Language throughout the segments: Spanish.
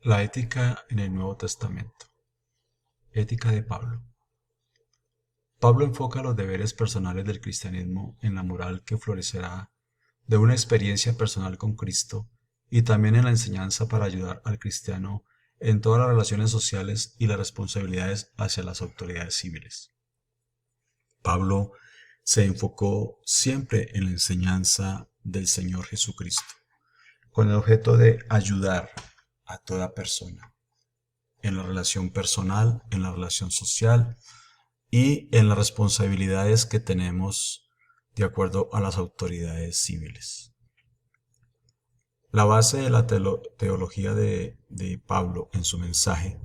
La ética en el Nuevo Testamento. Ética de Pablo. Pablo enfoca los deberes personales del cristianismo en la moral que florecerá de una experiencia personal con Cristo y también en la enseñanza para ayudar al cristiano en todas las relaciones sociales y las responsabilidades hacia las autoridades civiles. Pablo se enfocó siempre en la enseñanza del Señor Jesucristo, con el objeto de ayudar a toda persona en la relación personal, en la relación social y en las responsabilidades que tenemos de acuerdo a las autoridades civiles. La base de la teología de Pablo en su mensaje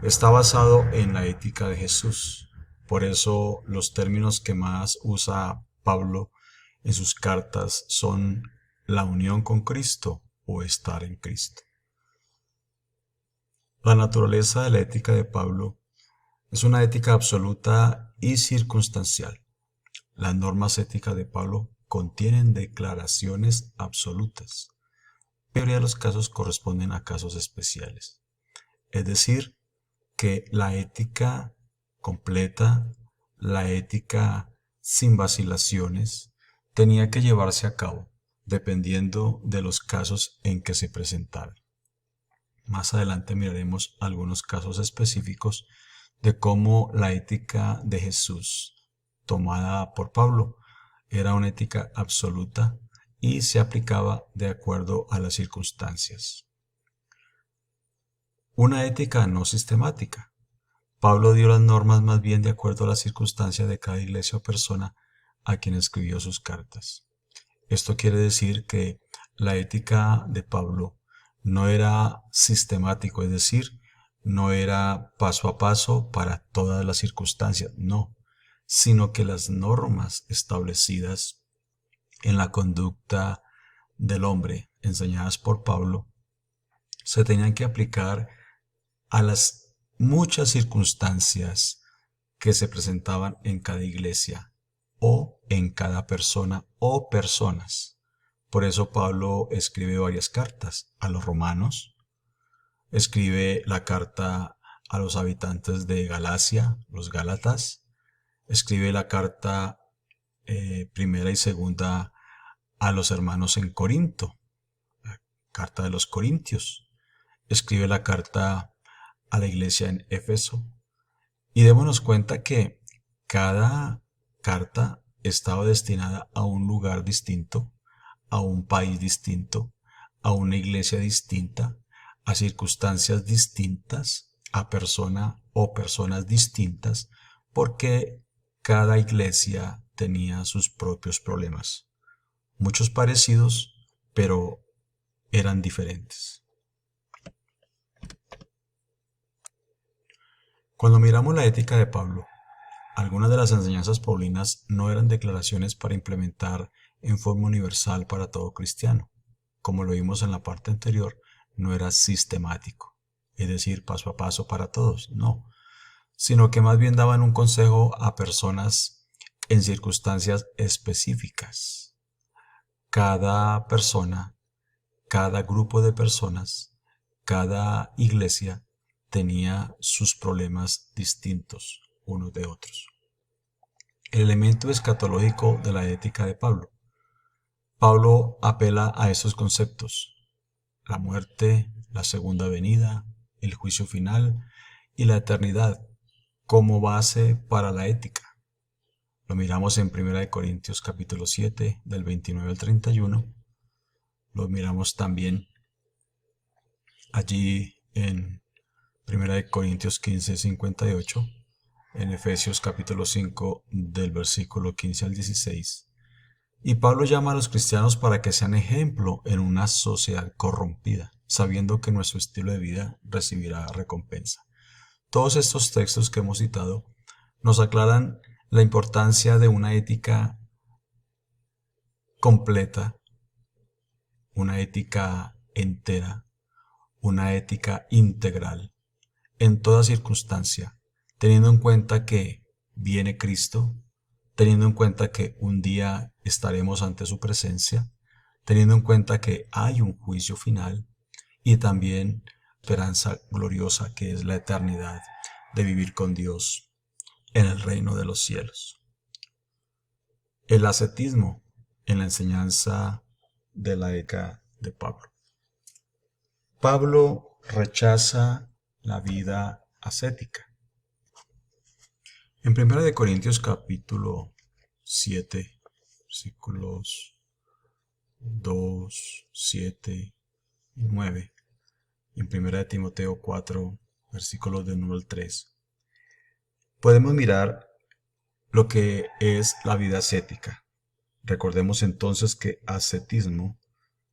está basado en la ética de Jesús. Por eso los términos que más usa Pablo en sus cartas son la unión con Cristo o estar en Cristo. La naturaleza de la ética de Pablo es una ética absoluta y circunstancial. Las normas éticas de Pablo contienen declaraciones absolutas. La mayoría de los casos corresponden a casos especiales. Es decir, que la ética completa, la ética sin vacilaciones, tenía que llevarse a cabo dependiendo de los casos en que se presentaran. Más adelante miraremos algunos casos específicos de cómo la ética de Jesús, tomada por Pablo, era una ética absoluta y se aplicaba de acuerdo a las circunstancias. Una ética no sistemática. Pablo dio las normas más bien de acuerdo a las circunstancias de cada iglesia o persona a quien escribió sus cartas. Esto quiere decir que la ética de Pablo no era sistemático, es decir, no era paso a paso para todas las circunstancias, no, sino que las normas establecidas en la conducta del hombre, enseñadas por Pablo, se tenían que aplicar a las muchas circunstancias que se presentaban en cada iglesia o en cada persona o personas. Por eso Pablo escribe varias cartas a los romanos, escribe la carta a los habitantes de Galacia, los Gálatas, escribe la carta primera y segunda a los hermanos en Corinto, la carta de los Corintios, escribe la carta a la iglesia en Éfeso, y démonos cuenta que cada carta estaba destinada a un lugar distinto, a un país distinto, a una iglesia distinta, a circunstancias distintas, a persona o personas distintas, porque cada iglesia tenía sus propios problemas, muchos parecidos, pero eran diferentes. Cuando miramos la ética de Pablo, algunas de las enseñanzas paulinas no eran declaraciones para implementar en forma universal para todo cristiano. Como lo vimos en la parte anterior, no era sistemático, es decir, paso a paso para todos, no, sino que más bien daban un consejo a personas en circunstancias específicas. Cada persona, cada grupo de personas, cada iglesia tenía sus problemas distintos unos de otros. El elemento escatológico de la ética de Pablo. Pablo apela a esos conceptos: la muerte, la segunda venida, el juicio final y la eternidad como base para la ética. Lo miramos en 1 Corintios capítulo 7 del 29 al 31. Lo miramos también allí en 1 Corintios 15, 58, en Efesios capítulo 5 del versículo 15 al 16. Y Pablo llama a los cristianos para que sean ejemplo en una sociedad corrompida, sabiendo que nuestro estilo de vida recibirá recompensa. Todos estos textos que hemos citado nos aclaran la importancia de una ética completa, una ética entera, una ética integral, en toda circunstancia, teniendo en cuenta que viene Cristo, teniendo en cuenta que un día estaremos ante su presencia, teniendo en cuenta que hay un juicio final y también esperanza gloriosa que es la eternidad de vivir con Dios en el reino de los cielos. El ascetismo en la enseñanza de la ética de Pablo. Pablo rechaza la vida ascética. En 1 Corintios capítulo 7, versículos 2, 7 y 9, y en 1 Timoteo 4, versículos del 1 al 3, podemos mirar lo que es la vida ascética. Recordemos entonces que ascetismo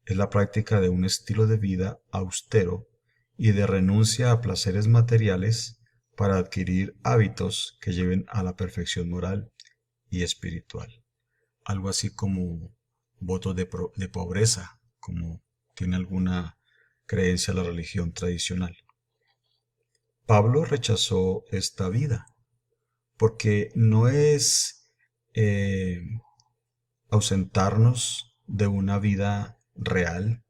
es la práctica de un estilo de vida austero y de renuncia a placeres materiales para adquirir hábitos que lleven a la perfección moral y espiritual. Algo así como votos de pobreza, como tiene alguna creencia la religión tradicional. Pablo rechazó esta vida porque no es ausentarnos de una vida real,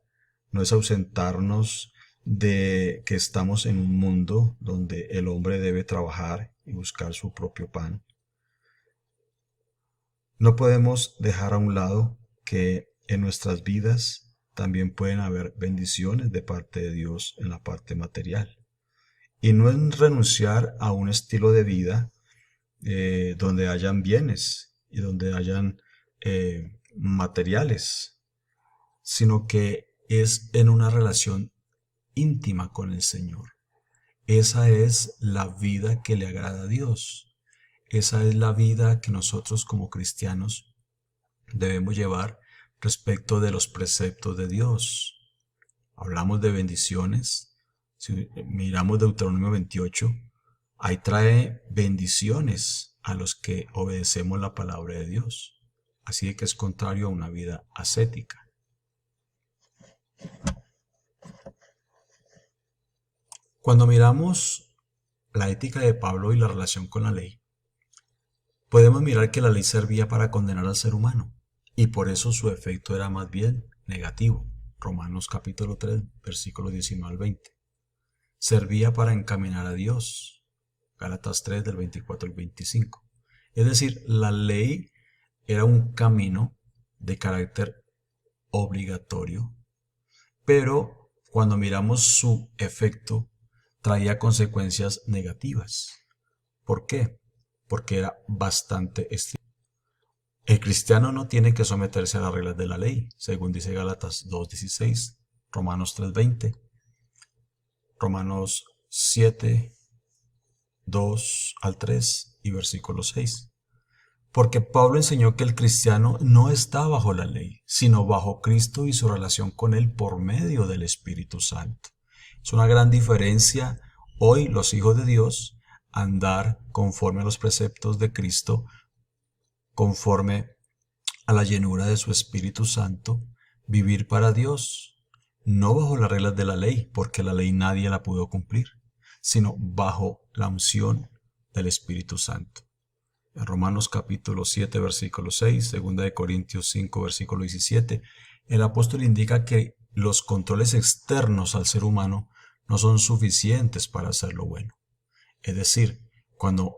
no es ausentarnos de que estamos en un mundo donde el hombre debe trabajar y buscar su propio pan. No podemos dejar a un lado que en nuestras vidas también pueden haber bendiciones de parte de Dios en la parte material. Y no es renunciar a un estilo de vida donde hayan bienes y donde hayan materiales, sino que es en una relación íntima con el Señor. Esa es la vida que le agrada a Dios. Esa es la vida que nosotros como cristianos debemos llevar respecto de los preceptos de Dios. Hablamos de bendiciones. Si miramos Deuteronomio 28, ahí trae bendiciones a los que obedecemos la palabra de Dios. Así que es contrario a una vida ascética. Cuando miramos la ética de Pablo y la relación con la ley, podemos mirar que la ley servía para condenar al ser humano y por eso su efecto era más bien negativo. Romanos capítulo 3, versículos 19 al 20. Servía para encaminar a Dios. Gálatas 3 del 24 al 25. Es decir, la ley era un camino de carácter obligatorio, pero cuando miramos su efecto, traía consecuencias negativas. ¿Por qué? Porque era bastante estricto. El cristiano no tiene que someterse a las reglas de la ley, según dice Gálatas 2:16, Romanos 3:20, Romanos 7, 2 al 3 y versículo 6. Porque Pablo enseñó que el cristiano no está bajo la ley, sino bajo Cristo y su relación con Él por medio del Espíritu Santo. Es una gran diferencia hoy los hijos de Dios andar conforme a los preceptos de Cristo, conforme a la llenura de su Espíritu Santo, vivir para Dios, no bajo las reglas de la ley, porque la ley nadie la pudo cumplir, sino bajo la unción del Espíritu Santo. En Romanos capítulo 7, versículo 6, 2 Corintios 5, versículo 17, el apóstol indica que los controles externos al ser humano no son suficientes para hacerlo bueno. Es decir, cuando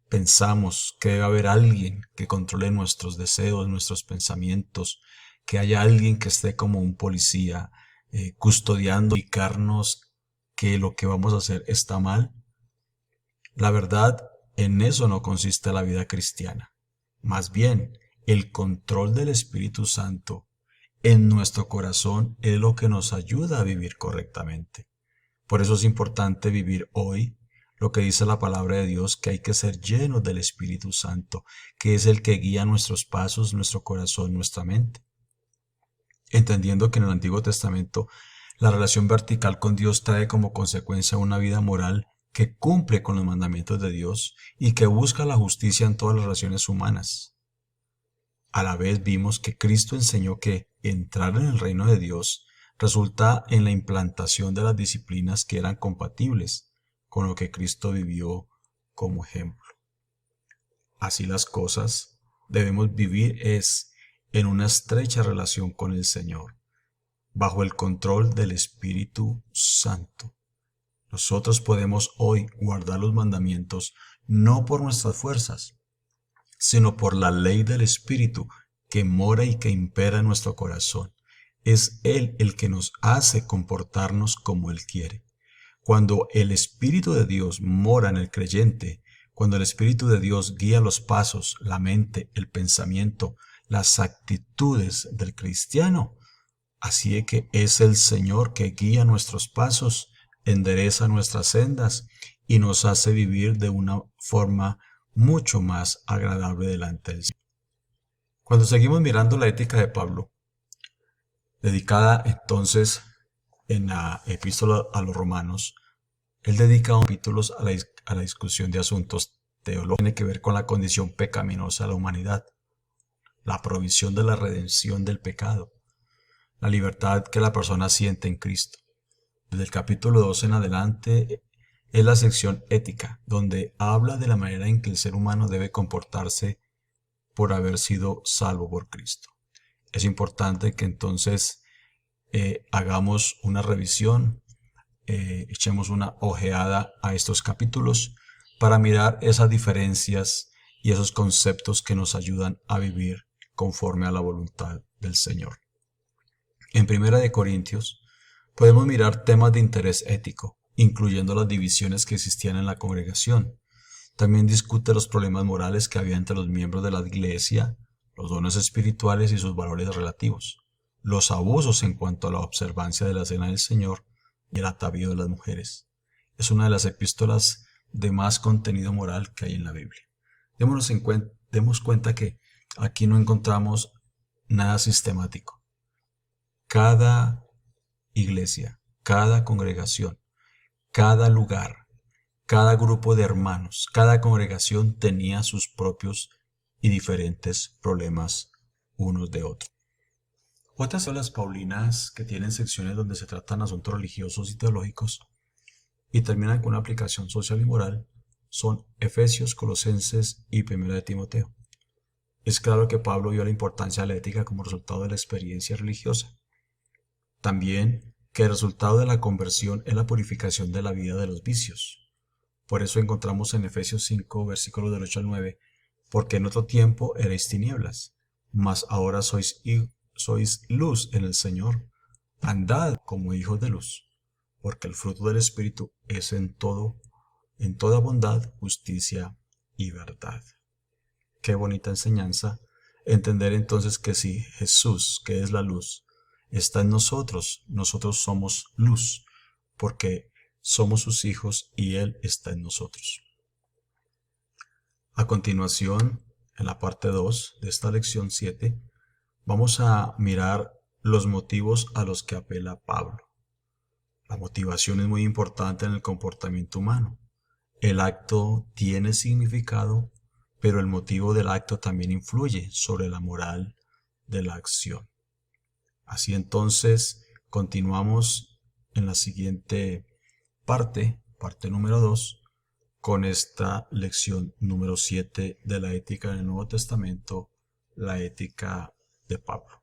pensamos que debe haber alguien que controle nuestros deseos, nuestros pensamientos, que haya alguien que esté como un policía custodiando y indicarnos que lo que vamos a hacer está mal, la verdad, en eso no consiste la vida cristiana. Más bien, el control del Espíritu Santo en nuestro corazón es lo que nos ayuda a vivir correctamente. Por eso es importante vivir hoy lo que dice la palabra de Dios, que hay que ser llenos del Espíritu Santo, que es el que guía nuestros pasos, nuestro corazón, nuestra mente. Entendiendo que en el Antiguo Testamento la relación vertical con Dios trae como consecuencia una vida moral que cumple con los mandamientos de Dios y que busca la justicia en todas las relaciones humanas. A la vez vimos que Cristo enseñó que entrar en el reino de Dios resulta en la implantación de las disciplinas que eran compatibles con lo que Cristo vivió como ejemplo. Así las cosas, debemos vivir en una estrecha relación con el Señor, bajo el control del Espíritu Santo, Nosotros podemos hoy guardar los mandamientos no por nuestras fuerzas, sino por la ley del Espíritu que mora y que impera en nuestro corazón. Es Él el que nos hace comportarnos como Él quiere. Cuando el Espíritu de Dios mora en el creyente, cuando el Espíritu de Dios guía los pasos, la mente, el pensamiento, las actitudes del cristiano, así es que es el Señor que guía nuestros pasos, endereza nuestras sendas y nos hace vivir de una forma mucho más agradable delante del Señor. Cuando seguimos mirando la ética de Pablo, dedicada entonces en la epístola a los romanos, él dedica capítulos a la discusión de asuntos teológicos que tiene que ver con la condición pecaminosa de la humanidad, la provisión de la redención del pecado, la libertad que la persona siente en Cristo. Desde el capítulo 2 en adelante es la sección ética, donde habla de la manera en que el ser humano debe comportarse por haber sido salvo por Cristo. Es importante que entonces hagamos una revisión, echemos una ojeada a estos capítulos para mirar esas diferencias y esos conceptos que nos ayudan a vivir conforme a la voluntad del Señor. En 1 Corintios podemos mirar temas de interés ético, incluyendo las divisiones que existían en la congregación. También discute los problemas morales que había entre los miembros de la iglesia, los dones espirituales y sus valores relativos, los abusos en cuanto a la observancia de la cena del Señor y el atavío de las mujeres. Es una de las epístolas de más contenido moral que hay en la Biblia. Demos cuenta que aquí no encontramos nada sistemático. Cada iglesia, cada congregación, cada lugar, cada grupo de hermanos, cada congregación tenía sus propios y diferentes problemas unos de otros. Otras son las paulinas que tienen secciones donde se tratan asuntos religiosos y teológicos y terminan con una aplicación social y moral, son Efesios, Colosenses y 1 de Timoteo. Es claro que Pablo vio la importancia de la ética como resultado de la experiencia religiosa. También que el resultado de la conversión es la purificación de la vida de los vicios. Por eso encontramos en Efesios 5, versículos del 8 al 9, porque en otro tiempo erais tinieblas, mas ahora sois luz en el Señor. Andad como hijos de luz, porque el fruto del Espíritu es en toda bondad, justicia y verdad. Qué bonita enseñanza. Entender entonces que si Jesús, que es la luz, está en nosotros, nosotros somos luz, porque somos sus hijos y Él está en nosotros. A continuación, en la parte 2 de esta lección 7, vamos a mirar los motivos a los que apela Pablo. La motivación es muy importante en el comportamiento humano. El acto tiene significado, pero el motivo del acto también influye sobre la moral de la acción. Así entonces, continuamos en la siguiente parte número 2, con esta lección número 7 de la ética del Nuevo Testamento, la ética de Pablo.